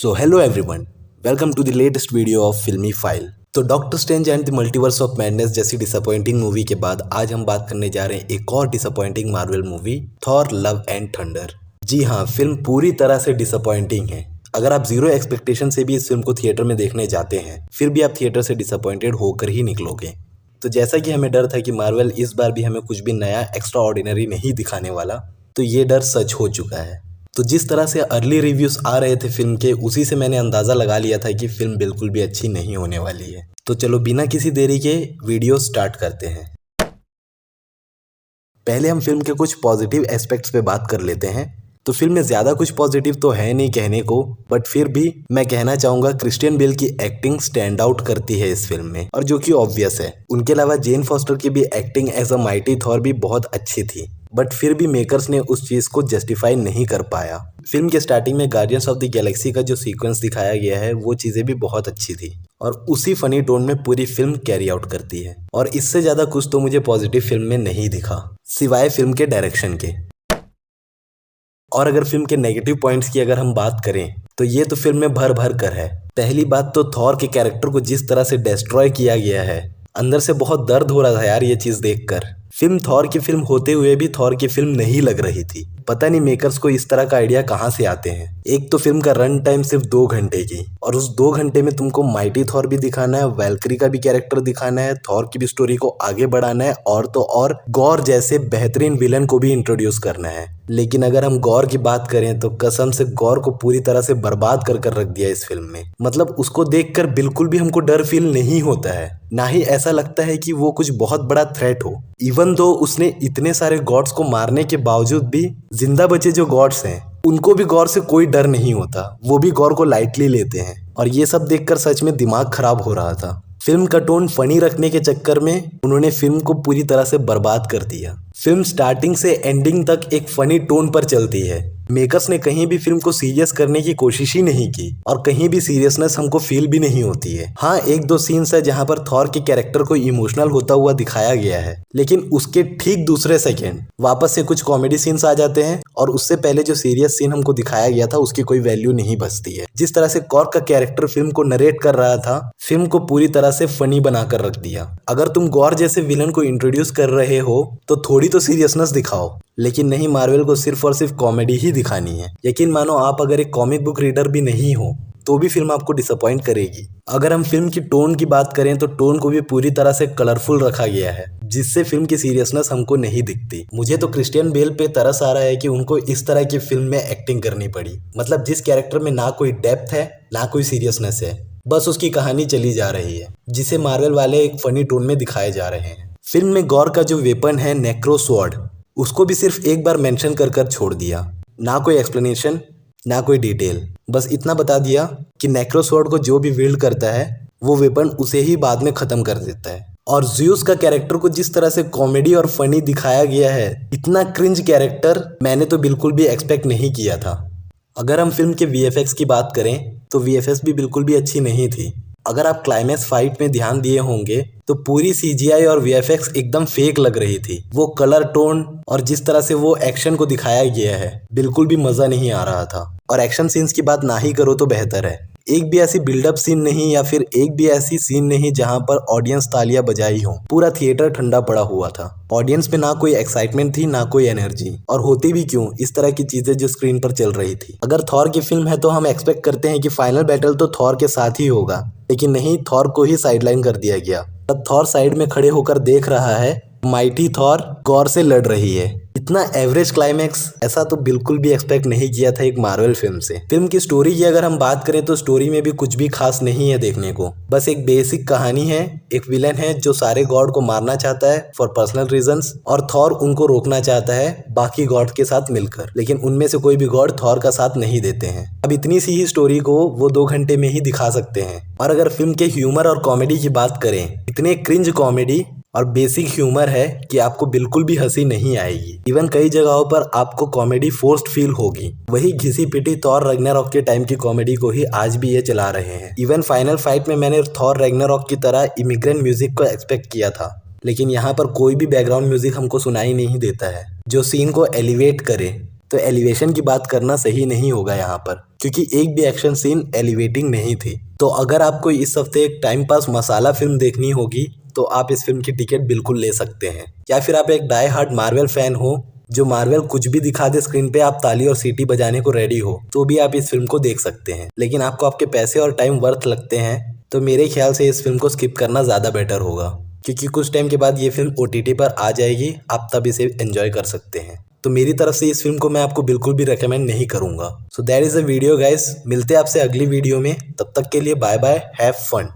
So hello everyone, welcome to the latest video of Filmi file. तो Doctor Strange and the Multiverse of Madness जैसी disappointing movie के बाद आज हम बात करने जा रहे हैं एक और disappointing Marvel movie, Thor love and thunder. जी हाँ, फिल्म पूरी तरह से डिसअपॉइंटिंग है। अगर आप जीरो एक्सपेक्टेशन से भी इस फिल्म को थिएटर में देखने जाते हैं, फिर भी आप थिएटर से डिसअपॉइंटेड होकर ही निकलोगे। तो जैसा कि हमें डर था कि मार्वल इस बार भी हमें कुछ भी नया एक्स्ट्रा ऑर्डिनरी नहीं दिखाने वाला, तो ये डर सच हो चुका है। तो जिस तरह से अर्ली रिव्यूज आ रहे थे फिल्म के, उसी से मैंने अंदाज़ा लगा लिया था कि फिल्म बिल्कुल भी अच्छी नहीं होने वाली है। तो चलो बिना किसी देरी के वीडियो स्टार्ट करते हैं। पहले हम फिल्म के कुछ पॉजिटिव एस्पेक्ट्स पे बात कर लेते हैं। तो फिल्म में ज़्यादा कुछ पॉजिटिव तो है नहीं कहने को, बट फिर भी मैं कहना चाहूँगा क्रिस्टियन बेल की एक्टिंग स्टैंड आउट करती है इस फिल्म में, और जो कि ऑब्वियस है। उनके अलावा जेन फॉस्टर की भी acting as a mighty Thor भी बहुत अच्छी थी, बट फिर भी मेकर्स ने उस चीज़ को जस्टिफाई नहीं कर पाया। फिल्म के स्टार्टिंग में गार्डियंस ऑफ द गैलेक्सी का जो सीक्वेंस दिखाया गया है, वो चीज़ें भी बहुत अच्छी थी और उसी फनी टोन में पूरी फिल्म कैरी आउट करती है। और इससे ज़्यादा कुछ तो मुझे पॉजिटिव फिल्म में नहीं दिखा, सिवाय फिल्म के डायरेक्शन के। और अगर फिल्म के नेगेटिव पॉइंट्स की अगर हम बात करें, तो ये तो फिल्म में भर भर कर है। पहली बात तो थॉर के कैरेक्टर को जिस तरह से डिस्ट्रॉय किया गया है, अंदर से बहुत दर्द हो रहा था यार ये चीज़ देखकर। फिल्म थॉर की फिल्म होते हुए भी थॉर की फिल्म नहीं लग रही थी। पता नहीं मेकर्स को इस तरह का आइडिया कहाँ से आते हैं। एक तो फिल्म का रन टाइम सिर्फ 2 घंटे की, और उस 2 घंटे में तुमको माइटी थॉर भी दिखाना है, वैल्करी का भी कैरेक्टर दिखाना है, थॉर की भी स्टोरी को आगे बढ़ाना है, और तो और गॉर जैसे बेहतरीन विलन को भी इंट्रोड्यूस करना है। लेकिन अगर हम गॉर की बात करें तो कसम से गॉर को पूरी तरह से बर्बाद कर कर रख दिया इस फिल्म में। मतलब उसको देखकर बिल्कुल भी हमको डर फील नहीं होता है, ना ही ऐसा लगता है कि वो कुछ बहुत बड़ा थ्रेट हो। इवन दो उसने इतने सारे गॉड्स को मारने के बावजूद भी जिंदा बचे जो गॉड्स हैं, उनको भी गॉर से कोई डर नहीं होता। वो भी गॉर को लाइटली लेते हैं, और ये सब देखकर सच में दिमाग खराब हो रहा था। फिल्म का टोन फनी रखने के चक्कर में उन्होंने फिल्म को पूरी तरह से बर्बाद कर दिया। फिल्म स्टार्टिंग से एंडिंग तक एक फनी टोन पर चलती है। मेकर्स ने कहीं भी फिल्म को सीरियस करने की कोशिश ही नहीं की, और कहीं भी सीरियसनेस हमको फील भी नहीं होती है। हाँ, 1-2 सीन्स है जहां पर थॉर के कैरेक्टर को इमोशनल होता हुआ दिखाया गया है, लेकिन उसके ठीक दूसरे सेकेंड वापस से कुछ कॉमेडी सीन्स आ जाते हैं, और उससे पहले जो सीरियस सीन हमको दिखाया गया था उसकी कोई वैल्यू नहीं बचती है। जिस तरह से कॉर्क का कैरेक्टर फिल्म को नरेट कर रहा था, फिल्म को पूरी तरह से फनी बनाकर रख दिया। अगर तुम गॉर जैसे विलन को इंट्रोड्यूस कर रहे हो तो थोड़ी तो सीरियसनेस दिखाओ, लेकिन नहीं, मार्वल को सिर्फ और सिर्फ कॉमेडी ही दिखानी है। यकीन मानो, आप अगर एक कॉमिक बुक रीडर भी नहीं हो तो भी फिल्म आपको डिसअपॉइंट करेगी। अगर हम फिल्म की टोन की बात करें तो टोन को भी पूरी तरह से कलरफुल रखा गया है, जिससे फिल्म की सीरियसनेस हमको नहीं दिखती। मुझे तो क्रिस्टियन बेल पे तरस आ रहा है कि उनको इस तरह की फिल्म में एक्टिंग करनी पड़ी। मतलब जिस कैरेक्टर में ना कोई डेप्थ है, ना कोई सीरियसनेस है, बस उसकी कहानी चली जा रही है, जिसे मार्वल वाले एक फनी टोन में दिखाए जा रहे हैं। फिल्म में गॉर का जो वेपन है नेक्रो स्वॉर्ड, उसको भी सिर्फ एक बार मेंशन कर कर छोड़ दिया। ना कोई एक्सप्लेनेशन, ना कोई डिटेल, बस इतना बता दिया कि नेक्रो स्वॉर्ड को जो भी विल्ड करता है, वो वेपन उसे ही बाद में खत्म कर देता है। और ज़्यूस का कैरेक्टर को जिस तरह से कॉमेडी और फनी दिखाया गया है, इतना क्रिंज कैरेक्टर मैंने तो बिल्कुल भी एक्सपेक्ट नहीं किया था। अगर हम फिल्म के वीएफएक्स की बात करें तो वीएफएक्स भी बिल्कुल भी अच्छी नहीं थी। अगर आप क्लाइमैक्स फाइट में ध्यान दिए होंगे तो पूरी सीजीआई और वीएफएक्स एकदम फेक लग रही थी। वो कलर टोन और जिस तरह से वो एक्शन को दिखाया गया है, बिल्कुल भी मज़ा नहीं आ रहा था। और एक्शन सीन्स की बात ना ही करो तो बेहतर है। एक भी ऐसी बिल्डअप सीन नहीं, या फिर एक भी ऐसी सीन नहीं जहां पर ऑडियंस तालियां बजाई हो। पूरा थिएटर ठंडा पड़ा हुआ था। ऑडियंस में ना कोई एक्साइटमेंट थी, ना कोई एनर्जी, और होती भी क्यों इस तरह की चीजें जो स्क्रीन पर चल रही थी। अगर थॉर की फिल्म है तो हम एक्सपेक्ट करते हैं कि फाइनल बैटल तो थॉर के साथ ही होगा, लेकिन नहीं, थॉर को ही साइडलाइन कर दिया गया। तब थॉर साइड में खड़े होकर देख रहा है, माइटी थॉर गॉर से लड़ रही है। इतना एवरेज क्लाइमैक्स, ऐसा तो बिल्कुल भी एक्सपेक्ट नहीं किया था एक मार्वल फिल्म से। फिल्म की स्टोरी की अगर हम बात करें तो स्टोरी में भी कुछ भी खास नहीं है देखने को। बस एक बेसिक कहानी है। एक विलन है जो सारे गॉड को मारना चाहता है फॉर पर्सनल रीजंस, और थॉर उनको रोकना चाहता है बाकी गॉड के साथ मिलकर, लेकिन उनमें से कोई भी गॉड थॉर का साथ नहीं देते हैं। अब इतनी सी ही स्टोरी को वो 2 घंटे में ही दिखा सकते हैं। और अगर फिल्म के ह्यूमर और कॉमेडी की बात करें, इतने क्रिंज कॉमेडी और बेसिक ह्यूमर है कि आपको बिल्कुल भी हंसी नहीं आएगी। इवन कई जगहों पर आपको कॉमेडी फोर्स्ड फील होगी। वही घिसी पिटी थॉर रैग्नारॉक के टाइम की कॉमेडी को ही आज भी ये चला रहे हैं। इवन फाइनल फाइट में मैंने थॉर रैग्नारॉक की तरह इमिग्रेंट म्यूजिक को एक्सपेक्ट किया था, लेकिन यहाँ पर कोई भी बैकग्राउंड म्यूजिक हमको सुनाई नहीं देता है जो सीन को एलिवेट करे। तो एलिवेशन की बात करना सही नहीं होगा यहाँ पर, क्योंकि एक भी एक्शन सीन एलिवेटिंग नहीं थी। तो अगर आपको इस हफ्ते एक टाइम पास मसाला फिल्म देखनी होगी तो आप इस फिल्म की टिकट बिल्कुल ले सकते हैं। या फिर आप एक डाई हार्ड मार्वल फैन हो, जो मार्वल कुछ भी दिखा दे स्क्रीन पे आप ताली और सीटी बजाने को रेडी हो, तो भी आप इस फिल्म को देख सकते हैं। लेकिन आपको आपके पैसे और टाइम वर्थ लगते हैं तो मेरे ख्याल से इस फिल्म को स्किप करना ज़्यादा बेटर होगा, क्योंकि कुछ टाइम के बाद ये फिल्म OTT पर आ जाएगी, आप तब इसे एंजॉय कर सकते हैं। तो मेरी तरफ से इस फिल्म को मैं आपको बिल्कुल भी रेकमेंड नहीं करूंगा। So that is a video guys, मिलते हैं आपसे अगली वीडियो में, तब तक के लिए बाय बाय, हैव फन।